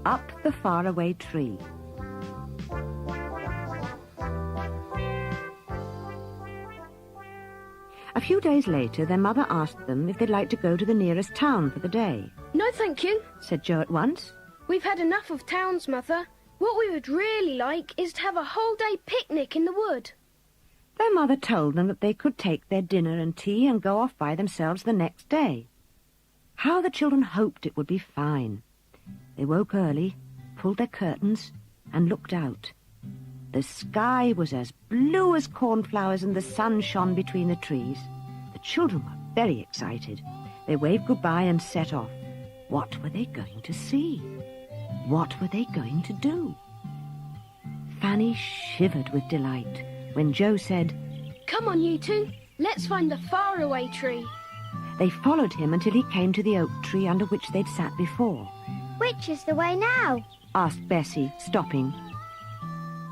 up the faraway tree. A few days later, their mother asked them if they'd like to go to the nearest town for the day. No, thank you, said Joe at once. We've had enough of towns, Mother. What we would really like is to have a whole-day picnic in the wood. Their mother told them that they could take their dinner and tea and go off by themselves the next day. How the children hoped it would be fine. They woke early, pulled their curtains, and looked out. The sky was as blue as cornflowers and the sun shone between the trees. The children were very excited. They waved goodbye and set off. What were they going to see? What were they going to do? Fanny shivered with delight when Joe said, Come on, you two. Let's find the faraway tree. They followed him until he came to the oak tree under which they'd sat before. Which is the way now? Asked Bessie, stopping.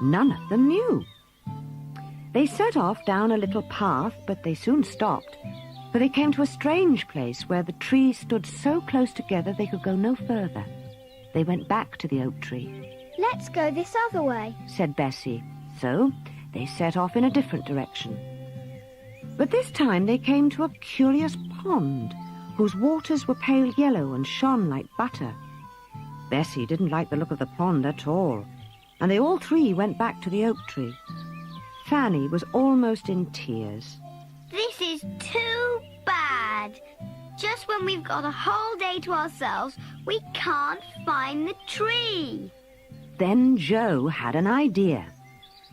None of them knew. They set off down a little path, but they soon stopped, for they came to a strange place where the trees stood so close together they could go no further. They went back to the oak tree. Let's go this other way, said Bessie. So they set off in a different direction. But this time they came to a curious pond, whose waters were pale yellow and shone like butter. Bessie didn't like the look of the pond at all, and they all three went back to the oak tree. Fanny was almost in tears. This is too bad. Just when we've got a whole day to ourselves, we can't find the tree. Then Joe had an idea.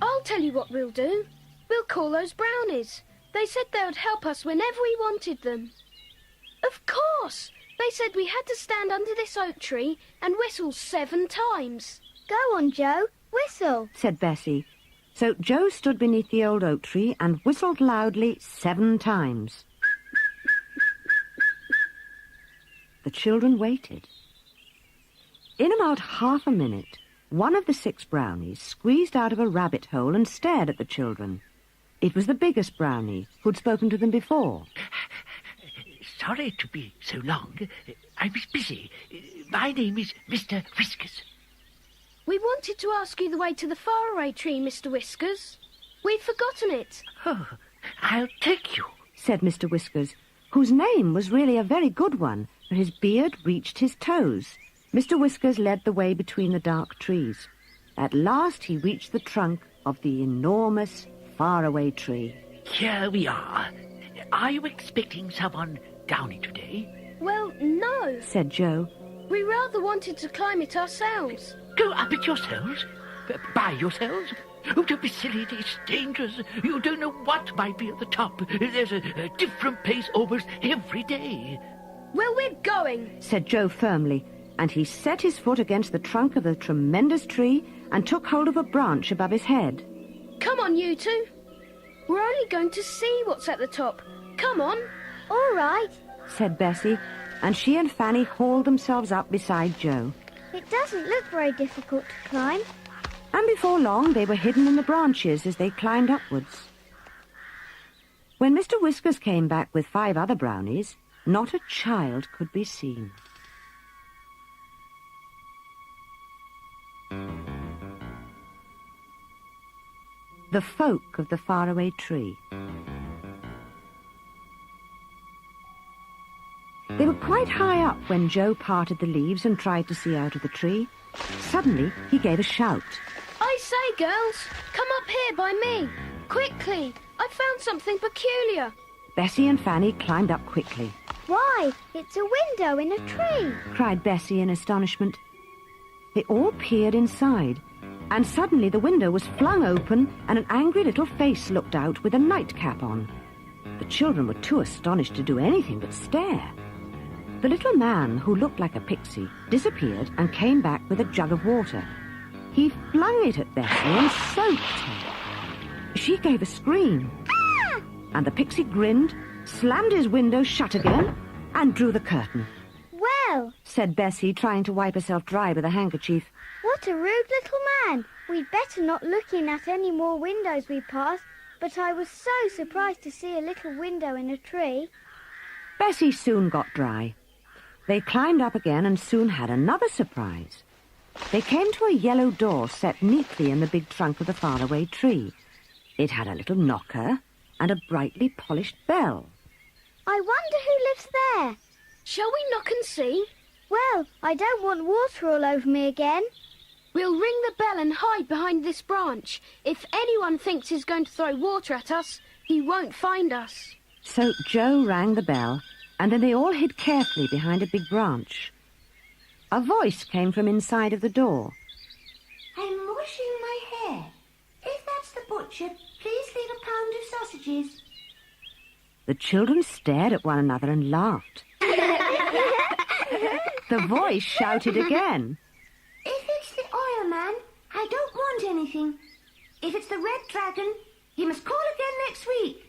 I'll tell you what we'll do. We'll call those brownies. They said they would help us whenever we wanted them. Of course! They said we had to stand under this oak tree and whistle 7 times. Go on, Joe. Whistle, said Bessie. So Joe stood beneath the old oak tree and whistled loudly 7 times. The children waited. In about half a minute, one of the 6 brownies squeezed out of a rabbit hole and stared at the children. It was the biggest brownie, who'd spoken to them before. Sorry to be so long. I was busy. My name is Mr. Whiskers. We wanted to ask you the way to the faraway tree, Mr. Whiskers. We'd forgotten it. Oh, I'll take you, said Mr. Whiskers, whose name was really a very good one, for his beard reached his toes. Mr. Whiskers led the way between the dark trees. At last he reached the trunk of the enormous faraway tree. Here we are. Are you expecting someone down it today? Well, no, said Joe. We rather wanted to climb it ourselves. Go up it yourselves? By yourselves? Oh, don't be silly, it's dangerous. You don't know what might be at the top. There's a different place almost every day. Well, we're going, said Joe firmly, and he set his foot against the trunk of the tremendous tree and took hold of a branch above his head. Come on, you two. We're only going to see what's at the top. Come on. All right, said Bessie, and she and Fanny hauled themselves up beside Joe. It doesn't look very difficult to climb. And before long they were hidden in the branches as they climbed upwards. When Mr. Whiskers came back with 5 other brownies, not a child could be seen. The folk of the faraway tree. They were quite high up when Joe parted the leaves and tried to see out of the tree. Suddenly, he gave a shout. I say, girls, come up here by me. Quickly, I found something peculiar. Bessie and Fanny climbed up quickly. Why, it's a window in a tree, cried Bessie in astonishment. They all peered inside, and suddenly the window was flung open and an angry little face looked out with a nightcap on. The children were too astonished to do anything but stare. The little man, who looked like a pixie, disappeared and came back with a jug of water. He flung it at Bessie and soaked her. She gave a scream. Ah! And the pixie grinned, slammed his window shut again, and drew the curtain. Well, said Bessie, trying to wipe herself dry with a handkerchief. What a rude little man. We'd better not look in at any more windows we pass, but I was so surprised to see a little window in a tree. Bessie soon got dry. They climbed up again and soon had another surprise. They came to a yellow door set neatly in the big trunk of the faraway tree. It had a little knocker and a brightly polished bell. I wonder who lives there. Shall we knock and see? Well, I don't want water all over me again. We'll ring the bell and hide behind this branch. If anyone thinks he's going to throw water at us, he won't find us. So Joe rang the bell, and then they all hid carefully behind a big branch. A voice came from inside of the door. I'm washing my hair. If that's the butcher, please leave a pound of sausages. The children stared at one another and laughed. The voice shouted again. If it's the oil man, I don't want anything. If it's the red dragon, you must call again next week.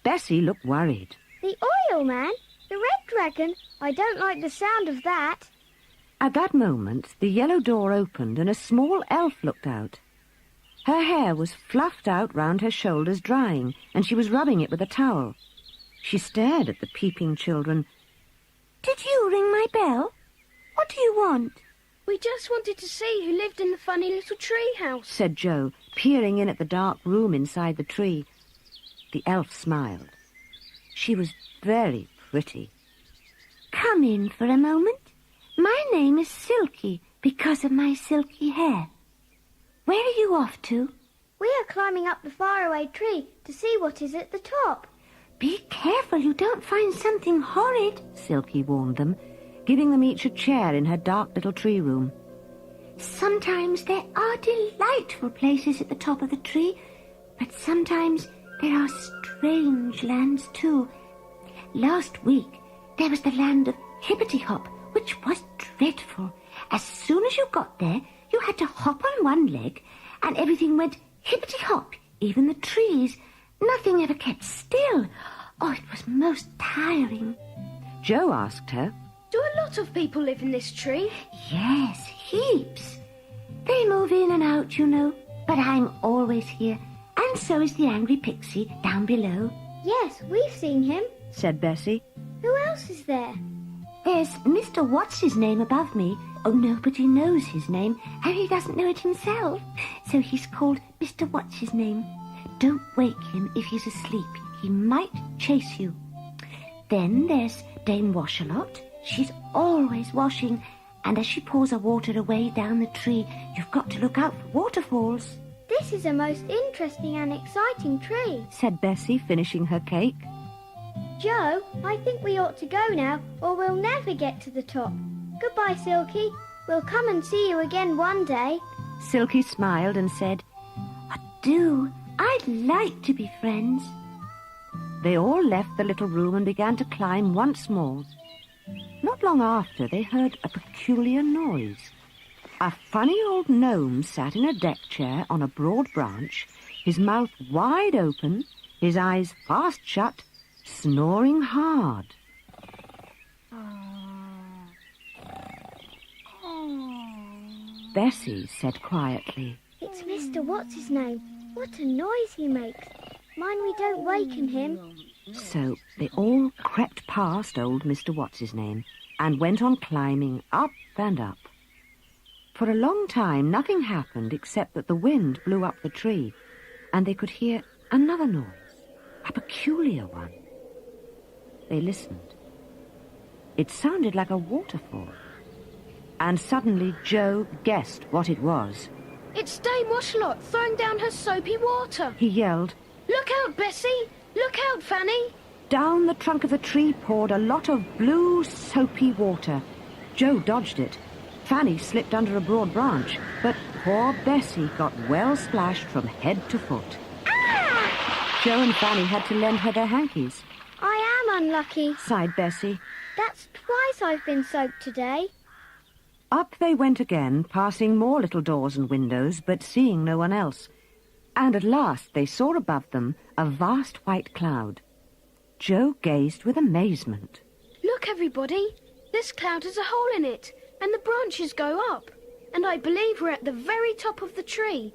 Bessie looked worried. The oil man? The red dragon? I don't like the sound of that. At that moment, the yellow door opened and a small elf looked out. Her hair was fluffed out round her shoulders drying, and she was rubbing it with a towel. She stared at the peeping children. Did you ring my bell? What do you want? We just wanted to see who lived in the funny little tree house, said Joe, peering in at the dark room inside the tree. The elf smiled. She was very pretty. Come in for a moment. My name is Silky because of my silky hair. Where are you off to? We are climbing up the faraway tree to see what is at the top. Be careful you don't find something horrid, Silky warned them, giving them each a chair in her dark little tree room. Sometimes there are delightful places at the top of the tree, but sometimes there are strange lands too. Last week there was the land of Hippity-Hop, which was dreadful. As soon as you got there, you had to hop on one leg, and everything went hippity-hop, even the trees. Nothing ever kept still. Oh, it was most tiring. Joe asked her, Do a lot of people live in this tree? Yes, heaps. They move in and out, you know, but I'm always here, and so is the angry pixie down below. Yes, we've seen him, said Bessie. Who else is there? There's Mr. What's-his-name above me. Oh, nobody knows his name, and he doesn't know it himself, so he's called Mr. What's-his-name. Don't wake him if he's asleep. He might chase you. Then there's Dame Wash-a-Lot. She's always washing, and as she pours her water away down the tree, you've got to look out for waterfalls. This is a most interesting and exciting tree, said Bessie, finishing her cake. Joe, I think we ought to go now, or we'll never get to the top. Goodbye, Silky. We'll come and see you again one day. Silky smiled and said, "I do. I'd like to be friends." They all left the little room and began to climb once more. Not long after, they heard a peculiar noise. A funny old gnome sat in a deck chair on a broad branch, his mouth wide open, his eyes fast shut, snoring hard. Bessie said quietly, It's Mr. What's-his-name. What a noise he makes. Mind we don't waken him. So they all crept past old Mr. What's-his-name and went on climbing up and up. For a long time nothing happened except that the wind blew up the tree, and they could hear another noise, a peculiar one. They listened. It sounded like a waterfall. And suddenly Joe guessed what it was. It's Dame Wash-a-Lot throwing down her soapy water. He yelled, Look out, Bessie! Look out, Fanny! Down the trunk of the tree poured a lot of blue, soapy water. Joe dodged it. Fanny slipped under a broad branch, but poor Bessie got well splashed from head to foot. Ah! Joe and Fanny had to lend her their hankies. I am unlucky, sighed Bessie. That's twice I've been soaked today. Up they went again, passing more little doors and windows, but seeing no one else. And at last they saw above them a vast white cloud. Joe gazed with amazement. Look, everybody! This cloud has a hole in it, and the branches go up. And I believe we're at the very top of the tree.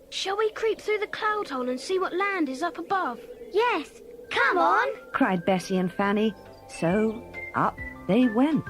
Shall we creep through the cloud hole and see what land is up above? Yes, come on! cried Bessie and Fanny. So up they went.